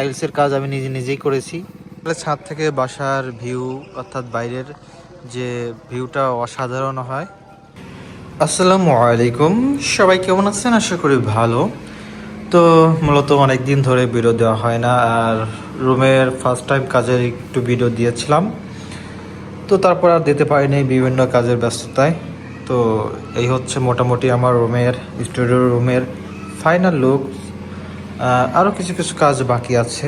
টাইলসের কাজ আমি নিজেই করেছি। ছাদ থেকে বাসার ভিউ অর্থাৎ বাইরের যে ভিউটা অসাধারণ হয়। আসসালামু আলাইকুম, সবাই কেমন আছেন? আশা করি ভালো। তো মূলত অনেক দিন ধরে ভিডিও দেওয়া হয় না, আর রুমের ফার্স্ট টাইম কাজের একটু ভিডিও দিয়েছিলাম, তো তারপর আর দিতে পারিনি বিভিন্ন কাজের ব্যস্ততায়। তো এই হচ্ছে মোটামুটি আমার রুমের, স্টুডিও রুমের ফাইনাল লুক। আরও কিছু কিছু কাজ বাকি আছে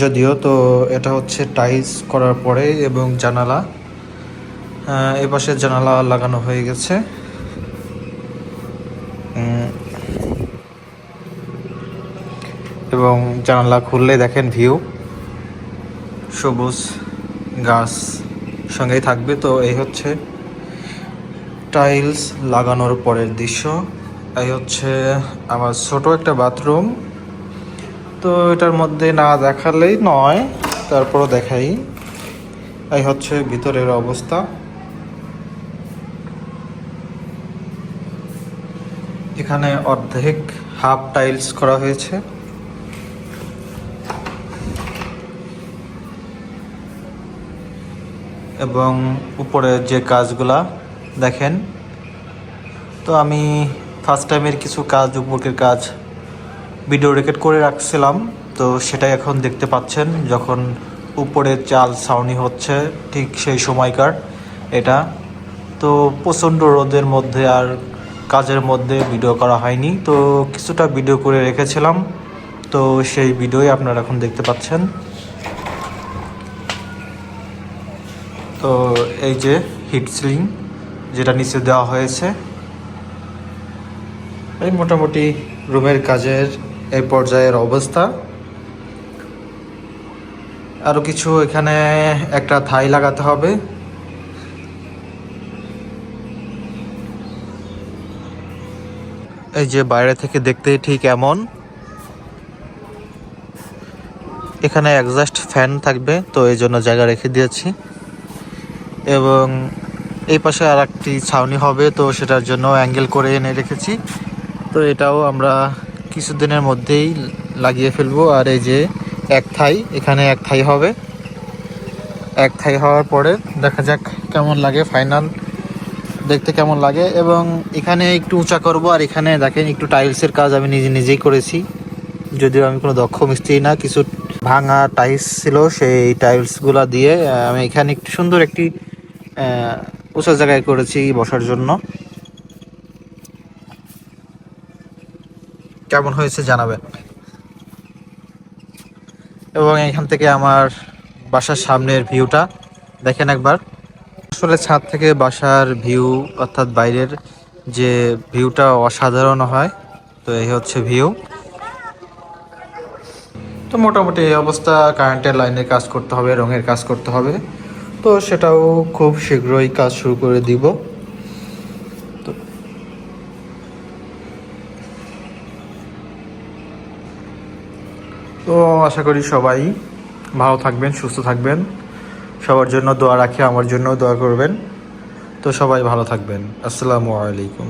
যদিও। তো এটা হচ্ছে টাইলস করার পরে এবং জানালা, এ পাশে জানালা লাগানো হয়ে গেছে। এবং জানালা খুললে দেখেন ভিউ, সবুজ গাছ সঙ্গেই থাকবে। তো এই হচ্ছে টাইলস লাগানোর পরের দৃশ্য। এই হচ্ছে আমার ছোট একটা বাথরুম। তো এটার মধ্যে না দেখালেই নয়, তারপরও দেখাই। এই হচ্ছে ভিতরের অবস্থা। এখানে অর্ধেক হাফ টাইলস করা হয়েছে। এবং উপরে যে কাজগুলা দেখেন, তো আমি ফার্স্ট টাইমের কিছু কাজ, উপরের কাজ ভিডিও রেকর্ড করে রাখছিলাম। তো সেটাই এখন দেখতে পাচ্ছেন, যখন উপরে চাল ছাউনি হচ্ছে ঠিক সেই সময়কার এটা। তো প্রচণ্ড রোদের মধ্যে আর কাজের মধ্যে ভিডিও করা হয়নি, তো কিছুটা ভিডিও করে রেখেছিলাম। তো সেই ভিডিওই আপনারা এখন দেখতে পাচ্ছেন। তো এই যে হিট সিলিং যেটা নিচে দেওয়া হয়েছে, এই মোটামুটি রুমের কাজের এই পর্যায়ের অবস্থা। আরও কিছু এখানে একটা থাই লাগাতে হবে। এই যে বাইরে থেকে দেখতে ঠিক এমন। এখানে এক্সস্ট ফ্যান থাকবে, তো এই জন্য জায়গা রেখে দিয়েছি। এবং এই পাশে আর একটি ছাউনি হবে, তো সেটার জন্য অ্যাঙ্গেল করে এনে রেখেছি। তো এটাও আমরা কিছুদিনের মধ্যেই লাগিয়ে ফেলবো। আর এই যে এক থাই, এখানে এক থাই হবে। এক থাই হওয়ার পরে দেখা যাক কেমন লাগে, ফাইনাল দেখতে কেমন লাগে। এবং এখানে একটু উঁচা করব। আর এখানে দেখেন একটু টাইলসের কাজ আমি নিজেই করেছি, যদিও আমি কোনো দক্ষ মিস্ত্রি না। কিছু ভাঙা টাইলস ছিল, সেই টাইলসগুলো দিয়ে আমি এখানে একটু সুন্দর একটি উঁচা জায়গায় করেছি বসার জন্য। কেমন হয়েছে জানাবেন। এবং এখান থেকে আমার বাসার সামনের ভিউটা দেখেন একবার। আসলে ছাদ থেকে বাসার ভিউ অর্থাৎ বাইরের যে ভিউটা অসাধারণ হয়। তো এই হচ্ছে ভিউ। তো মোটামুটি এই অবস্থা। কারেন্টের লাইনের কাজ করতে হবে, রঙের কাজ করতে হবে। তো সেটাও খুব শীঘ্রই কাজ শুরু করে দিব। তো তো আশা করি সবাই ভালো থাকবেন, সুস্থ থাকবেন। সবার জন্য দোয়া রাখি, আমার জন্য দোয়া করবেন। তো সবাই ভালো থাকবেন। আসসালামু আলাইকুম।